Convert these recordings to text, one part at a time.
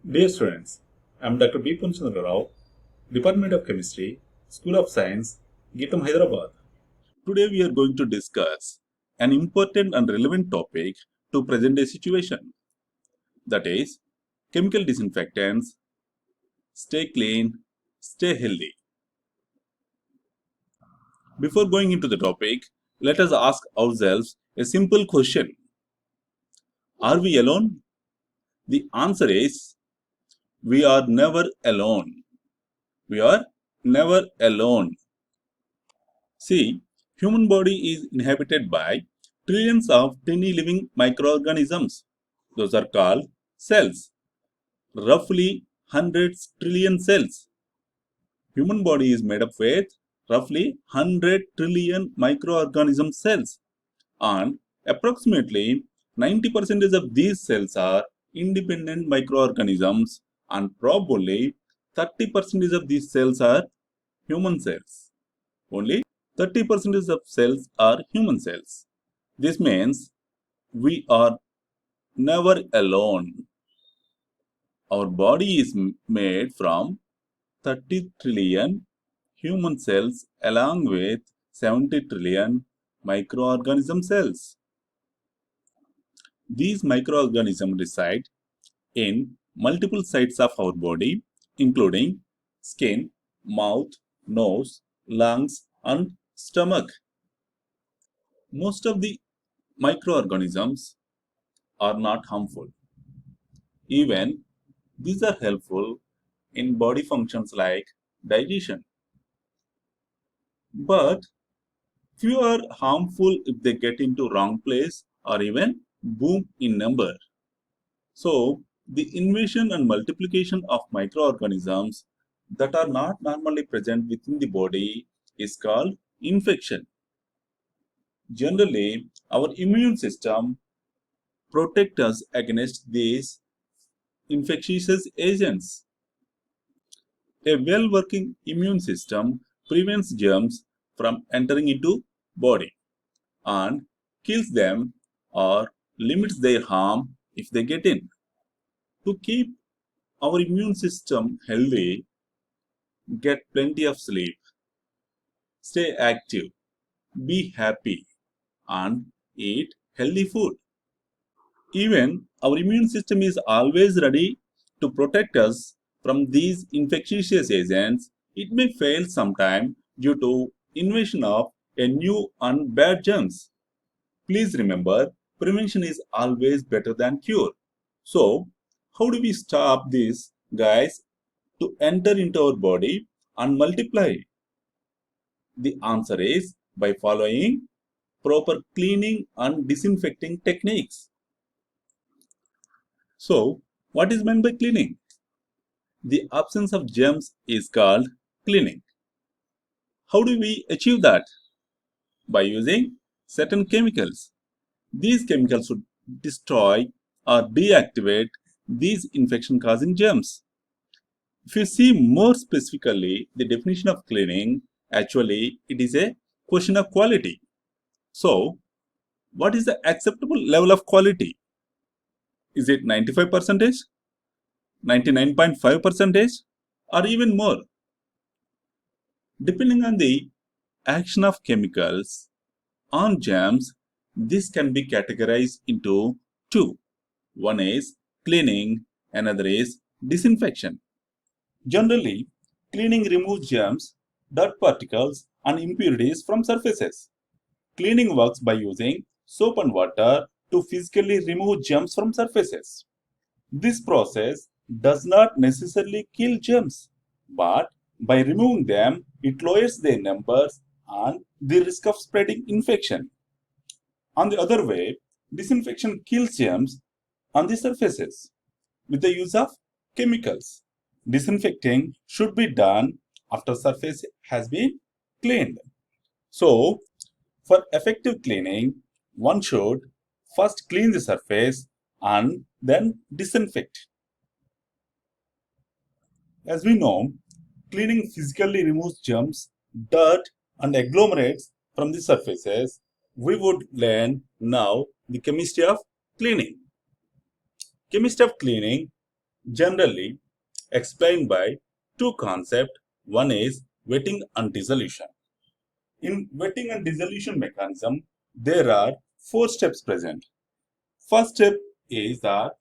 Dear students, I am Dr. B. Punchandra Rao, Department of Chemistry, School of Science, Geetam, Hyderabad. Today we are going to discuss an important and relevant topic to present day situation. That is chemical disinfectants. Stay clean, stay healthy. Before going into the topic, let us ask ourselves a simple question. Are we alone? The answer is we are never alone. We are never alone. See, human body is inhabited by trillions of tiny living microorganisms. Those are called cells. Roughly 100 trillion cells. Human body is made up with roughly 100 trillion microorganism cells, and approximately 90% of these cells are independent microorganisms, and probably 30% of these cells are human cells. Only 30% of cells are human cells. This means we are never alone. Our body is made from 30 trillion human cells along with 70 trillion microorganism cells. These microorganisms reside in multiple sites of our body, including skin, mouth, nose, lungs, and stomach. Most of the microorganisms are not harmful. Even these are helpful in body functions like digestion. But few are harmful if they get into wrong place or even boom in number. So, the invasion and multiplication of microorganisms that are not normally present within the body is called infection. Generally, our immune system protects us against these infectious agents. A well-working immune system prevents germs from entering into body and kills them or limits their harm if they get in. To keep our immune system healthy, get plenty of sleep, stay active, be happy, and eat healthy food. Even our immune system is always ready to protect us from these infectious agents. It may fail sometime due to invasion of a new and bad germs. Please remember, prevention is always better than cure. So, how do we stop this, guys, to enter into our body and multiply? The answer is by following proper cleaning and disinfecting techniques. So, what is meant by cleaning? The absence of germs is called cleaning. How do we achieve that? By using certain chemicals. These chemicals would destroy or deactivate these infection causing germs. If you see more specifically the definition of cleaning, actually it is a question of quality. So, what is the acceptable level of quality? Is it 95%, 99.5%, or even more? Depending on the action of chemicals on germs, this can be categorized into two. One is cleaning, another is disinfection. Generally, cleaning removes germs, dirt particles, and impurities from surfaces. Cleaning works by using soap and water to physically remove germs from surfaces. This process does not necessarily kill germs, but by removing them, it lowers their numbers and the risk of spreading infection. On the other way, disinfection kills germs on the surfaces with the use of chemicals. Disinfecting should be done after surface has been cleaned. So, for effective cleaning, one should first clean the surface and then disinfect. As we know, cleaning physically removes germs, dirt, and agglomerates from the surfaces. We would learn now the chemistry of cleaning. Chemistry of cleaning generally explained by two concepts. One is wetting and dissolution. In wetting and dissolution mechanism, there are four steps present. First step is the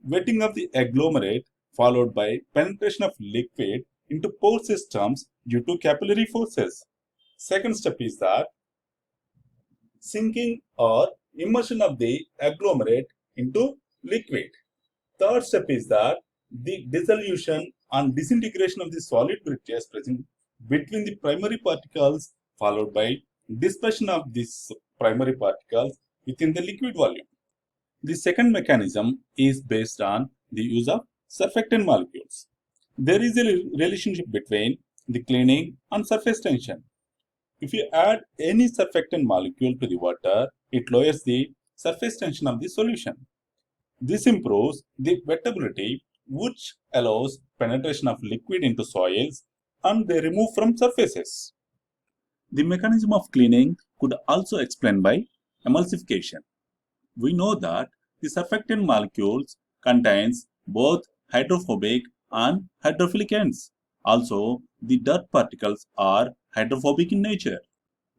wetting of the agglomerate followed by penetration of liquid into pore systems due to capillary forces. Second step is that sinking or immersion of the agglomerate into liquid. Third step is that the dissolution and disintegration of the solid bridges present between the primary particles followed by dispersion of these primary particles within the liquid volume. The second mechanism is based on the use of surfactant molecules. There is a relationship between the cleaning and surface tension. If you add any surfactant molecule to the water, it lowers the surface tension of the solution. This improves the wettability, which allows penetration of liquid into soils and they remove from surfaces. The mechanism of cleaning could also explain by emulsification. We know that the surfactant molecules contains both hydrophobic and hydrophilic ends. Also, the dirt particles are hydrophobic in nature.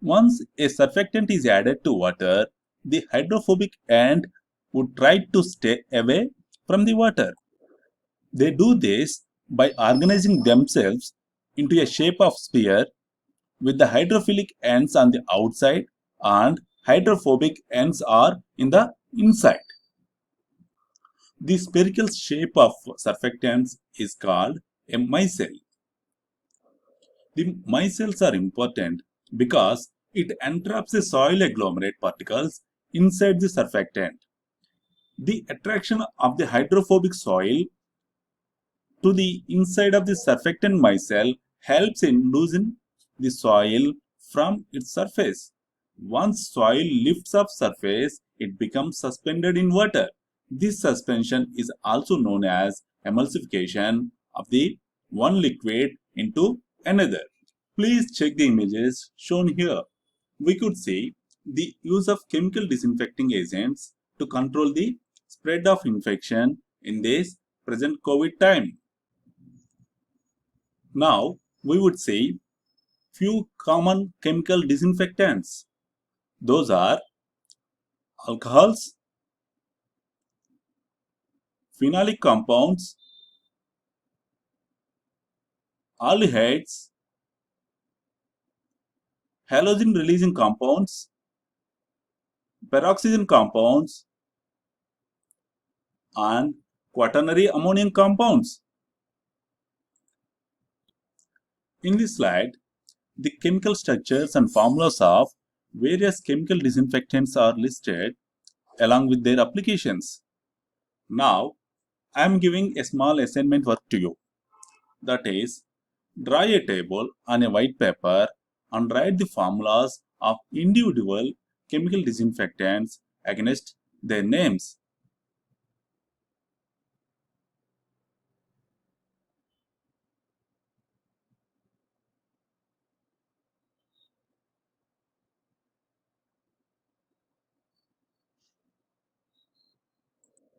Once a surfactant is added to water, the hydrophobic end would try to stay away from the water. They do this by organizing themselves into a shape of sphere with the hydrophilic ends on the outside and hydrophobic ends are in the inside. The spherical shape of surfactants is called a micelle. The micelles are important because it entraps the soil agglomerate particles inside the surfactant. The attraction of the hydrophobic soil to the inside of the surfactant micelle helps in loosen the soil from its surface. Once soil lifts off surface, it becomes suspended in water. This suspension is also known as emulsification of the one liquid into another. Please check the images shown here. We could see the use of chemical disinfecting agents to control the spread of infection in this present COVID time. Now, we would see few common chemical disinfectants. Those are alcohols, phenolic compounds, aldehydes, halogen releasing compounds, peroxygen compounds, and quaternary ammonium compounds. In this slide, the chemical structures and formulas of various chemical disinfectants are listed along with their applications. Now, I am giving a small assignment work to you. That is, draw a table on a white paper and write the formulas of individual chemical disinfectants against their names.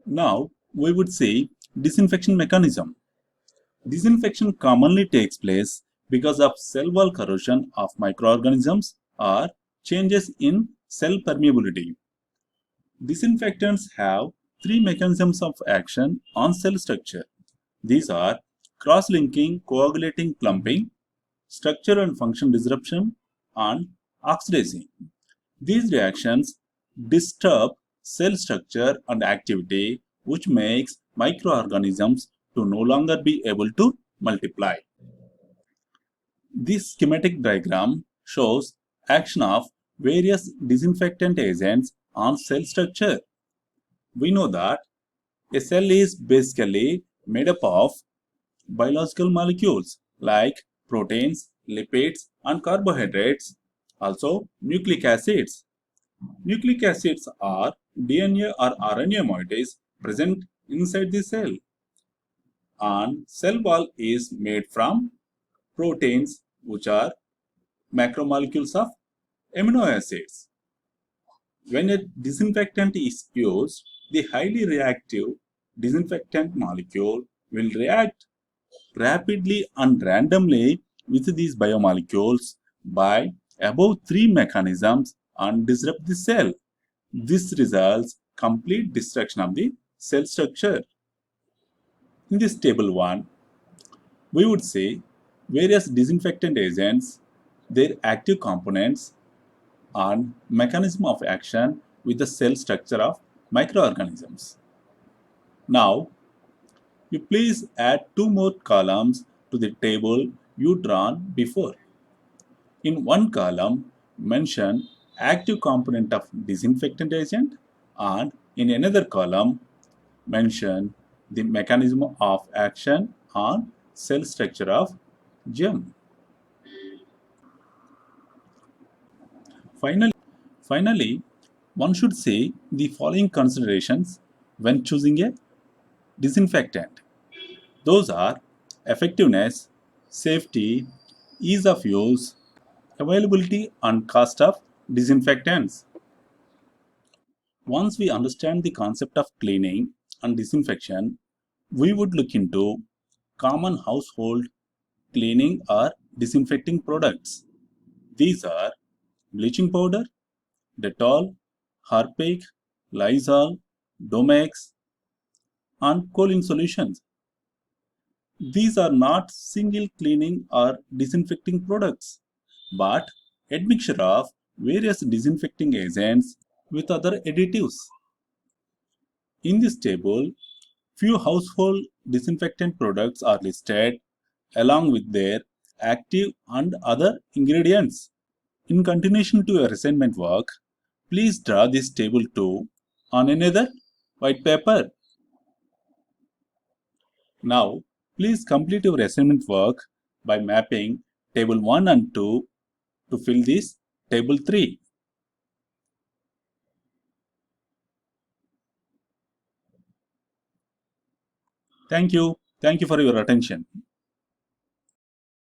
Now, we would see disinfection mechanism. Disinfection commonly takes place because of cell wall corrosion of microorganisms or changes in cell permeability. Disinfectants have three mechanisms of action on cell structure. These are cross-linking coagulating clumping, structure and function disruption, and oxidizing. These reactions disturb cell structure and activity, which makes microorganisms to no longer be able to multiply. This schematic diagram shows action of various disinfectant agents on cell structure. We know that a cell is basically made up of biological molecules like proteins, lipids, and carbohydrates, also nucleic acids. Nucleic acids are DNA or RNA moieties present inside the cell, and cell wall is made from proteins, which are macromolecules of amino acids. When a disinfectant is used, the highly reactive disinfectant molecule will react rapidly and randomly with these biomolecules by above 3 mechanisms and disrupt the cell. This results complete destruction of the cell structure. In this table 1, we would say various disinfectant agents, their active components, and mechanism of action with the cell structure of microorganisms. Now, you please add 2 more columns to the table you drawn before. In one column, mention active component of disinfectant agent, and in another column, mention the mechanism of action on cell structure of gem. Finally, one should say the following considerations when choosing a disinfectant. Those are effectiveness, safety, ease of use, availability, and cost of disinfectants. Once we understand the concept of cleaning and disinfection, we would look into common household cleaning or disinfecting products. These are bleaching powder, Dettol, Harpic, Lysol, Domex, and Colin solutions. These are not single cleaning or disinfecting products, but admixture of various disinfecting agents with other additives. In this table, few household disinfectant products are listed along with their active and other ingredients. In continuation to your assignment work, please draw this table too on another white paper. Now, please complete your assignment work by mapping table 1 and 2 to fill this table 3. Thank you. Thank you for your attention.